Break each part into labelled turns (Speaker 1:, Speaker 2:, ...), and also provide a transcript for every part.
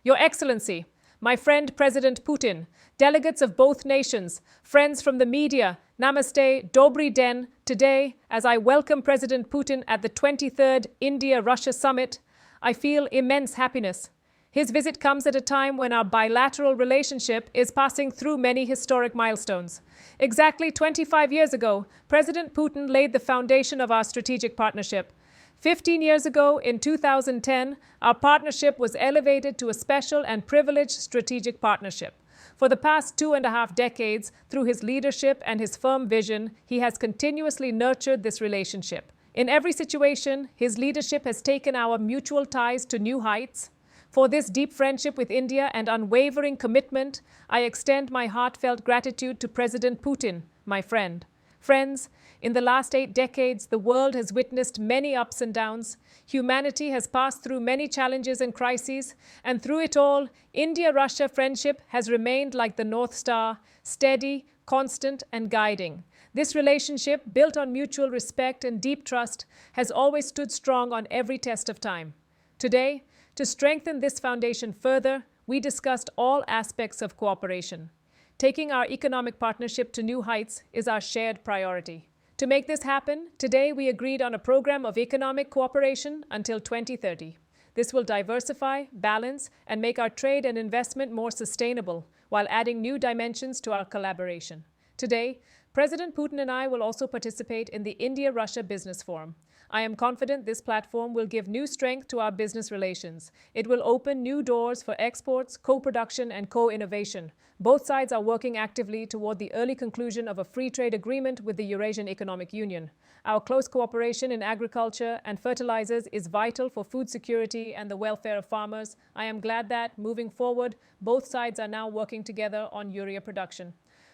Speaker 1: Your Excellency, my friend President Putin, delegates of both nations, friends from the media, Namaste, Dobry Den. Today, as I welcome President Putin at the 23rd India-Russia Summit, I feel immense happiness. His visit comes at a time when our bilateral relationship is passing through many historic milestones. Exactly 25 years ago, President Putin laid the foundation of our strategic partnership. 15 years ago, in 2010, our partnership was elevated to a special and privileged strategic partnership. For the past 2.5 decades, through his leadership and his firm vision, he has continuously nurtured this relationship. In every situation, his leadership has taken our mutual ties to new heights. For this deep friendship with India and unwavering commitment, I extend my heartfelt gratitude to President Putin, my friend. Friends, in the last 8 decades, the world has witnessed many ups and downs. Humanity has passed through many challenges and crises, and through it all, India-Russia friendship has remained like the North Star, steady, constant, and guiding. This relationship, built on mutual respect and deep trust, has always stood strong on every test of time. Today, to strengthen this foundation further, we discussed all aspects of cooperation. Taking our economic partnership to new heights is our shared priority. To make this happen, today we agreed on a program of economic cooperation until 2030. This will diversify, balance, and make our trade and investment more sustainable, while adding new dimensions to our collaboration. Today, President Putin and I will also participate in the India-Russia Business Forum. I am confident this platform will give new strength to our business relations. It will open new doors for exports, co-production, and co-innovation. Both sides are working actively toward the early conclusion of a free trade agreement with the Eurasian Economic Union. Our close cooperation in agriculture and fertilizers is vital for food security and the welfare of farmers. I am glad that, moving forward, both sides are now working together on urea production.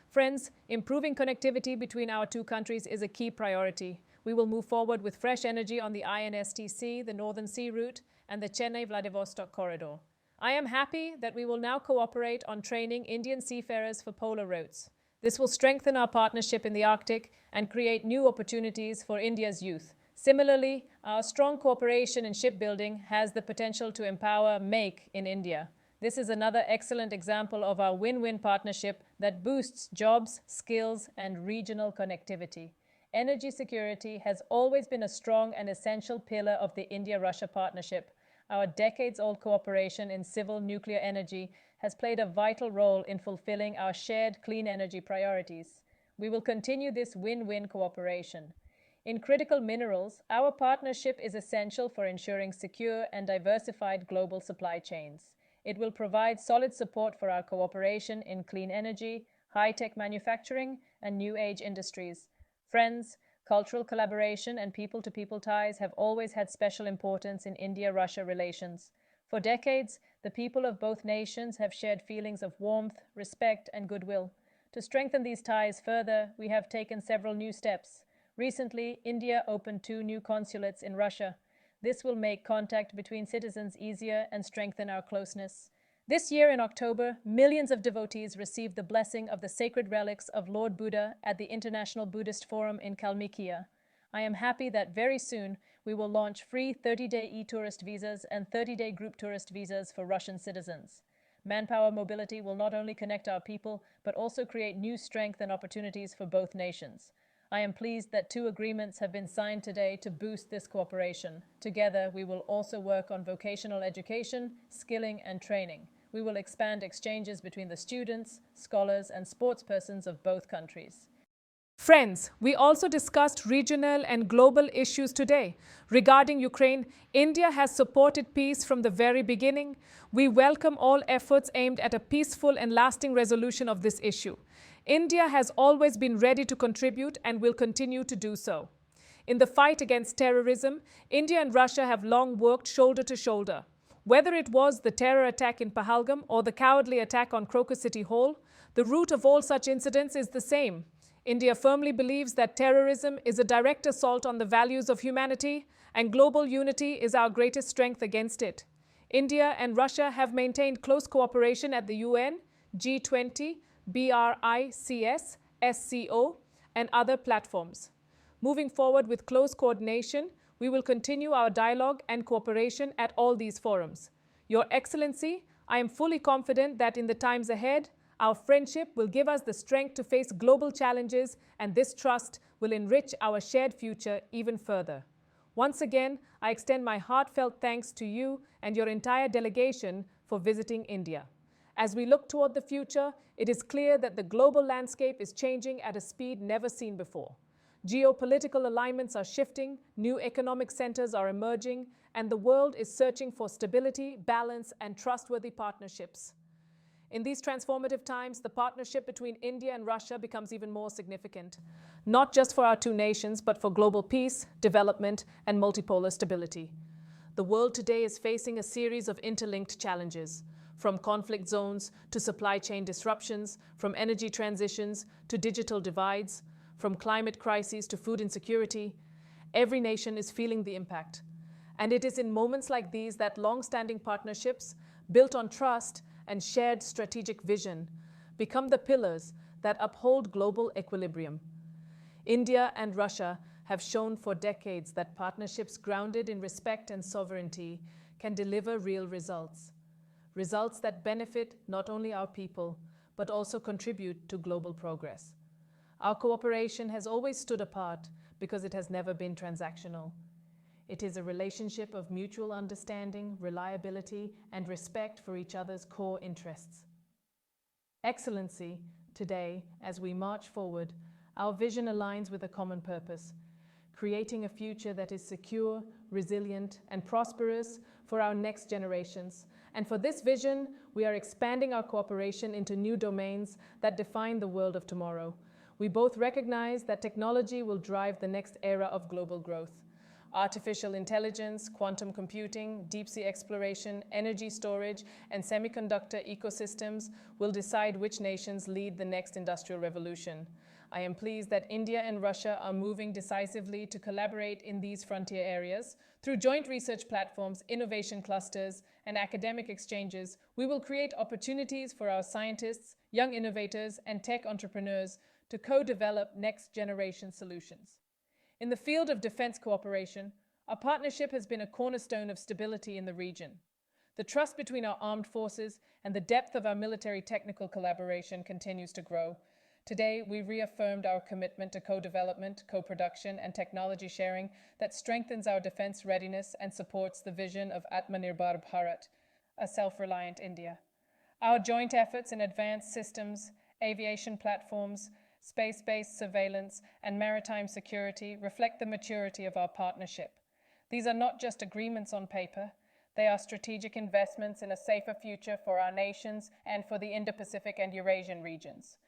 Speaker 1: Friends, improving connectivity between our two countries is a key priority. We will move forward with fresh energy on the INSTC, the Northern Sea Route, and the Chennai-Vladivostok corridor. I am happy that we will now cooperate on training Indian seafarers for polar routes. This will strengthen our partnership in the Arctic and create new opportunities for India's youth. Similarly, our strong cooperation in shipbuilding has the potential to empower Make in India. This is another excellent example of our win-win partnership that boosts jobs, skills, and regional connectivity. Energy security has always been a strong and essential pillar of the India-Russia partnership. Our decades-old cooperation in civil nuclear energy has played a vital role in fulfilling our shared clean energy priorities. We will continue this win-win cooperation. In critical minerals, our partnership is essential for ensuring secure and diversified global supply chains. It will provide solid support for our cooperation in clean energy, high-tech manufacturing, and new-age industries. Friends, cultural collaboration and people-to-people ties have always had special importance in India-Russia relations. For decades, the people of both nations have shared feelings of warmth, respect, and goodwill. To strengthen these ties further, we have taken several new steps. Recently, India opened 2 new consulates in Russia. This will make contact between citizens easier and strengthen our closeness. This year in October, millions of devotees received the blessing of the sacred relics of Lord Buddha at the International Buddhist Forum in Kalmykia. I am happy that very soon we will launch free 30-day e-tourist visas and 30-day group tourist visas for Russian citizens. Manpower mobility will not only connect our people, but also create new strength and opportunities for both nations. I am pleased that 2 agreements have been signed today to boost this cooperation. Together, we will also work on vocational education, skilling, and training. We will expand exchanges between the students, scholars, and sportspersons of both countries. Friends, we also discussed regional and global issues today. Regarding Ukraine, India has supported peace from the very beginning. We welcome all efforts aimed at a peaceful and lasting resolution of this issue. India has always been ready to contribute and will continue to do so. In the fight against terrorism, India and Russia have long worked shoulder to shoulder. Whether it was the terror attack in Pahalgam or the cowardly attack on Crocus City Hall, the root of all such incidents is the same. India firmly believes that terrorism is a direct assault on the values of humanity, and global unity is our greatest strength against it. India and Russia have maintained close cooperation at the UN, G20, BRICS, SCO, and other platforms. Moving forward with close coordination, we will continue our dialogue and cooperation at all these forums. Your Excellency, I am fully confident that in the times ahead, our friendship will give us the strength to face global challenges, and this trust will enrich our shared future even further. Once again, I extend my heartfelt thanks to you and your entire delegation for visiting India. As we look toward the future, it is clear that the global landscape is changing at a speed never seen before. Geopolitical alignments are shifting, new economic centers are emerging, and the world is searching for stability, balance, and trustworthy partnerships. In these transformative times, the partnership between India and Russia becomes even more significant, not just for our two nations, but for global peace, development, and multipolar stability. The world today is facing a series of interlinked challenges, from conflict zones to supply chain disruptions, from energy transitions to digital divides, from climate crises to food insecurity. Every nation is feeling the impact. And it is in moments like these that long-standing partnerships, built on trust and shared strategic vision, become the pillars that uphold global equilibrium. India and Russia have shown for decades that partnerships grounded in respect and sovereignty can deliver real results. Results that benefit not only our people, but also contribute to global progress. Our cooperation has always stood apart because it has never been transactional. It is a relationship of mutual understanding, reliability, and respect for each other's core interests. Excellency, today, as we march forward, our vision aligns with a common purpose: creating a future that is secure, resilient, and prosperous for our next generations. And for this vision, we are expanding our cooperation into new domains that define the world of tomorrow. We both recognize that technology will drive the next era of global growth. Artificial intelligence, quantum computing, deep-sea exploration, energy storage, and semiconductor ecosystems will decide which nations lead the next industrial revolution. I am pleased that India and Russia are moving decisively to collaborate in these frontier areas. Through joint research platforms, innovation clusters, and academic exchanges, we will create opportunities for our scientists, young innovators, and tech entrepreneurs to co-develop next-generation solutions. In the field of defense cooperation, our partnership has been a cornerstone of stability in the region. The trust between our armed forces and the depth of our military technical collaboration continues to grow. Today, we reaffirmed our commitment to co-development, co-production, and technology sharing that strengthens our defense readiness and supports the vision of Atmanirbhar Bharat, a self-reliant India. Our joint efforts in advanced systems, aviation platforms, space-based surveillance, and maritime security reflect the maturity of our partnership. These are not just agreements on paper, they are strategic investments in a safer future for our nations and for the Indo-Pacific and Eurasian regions.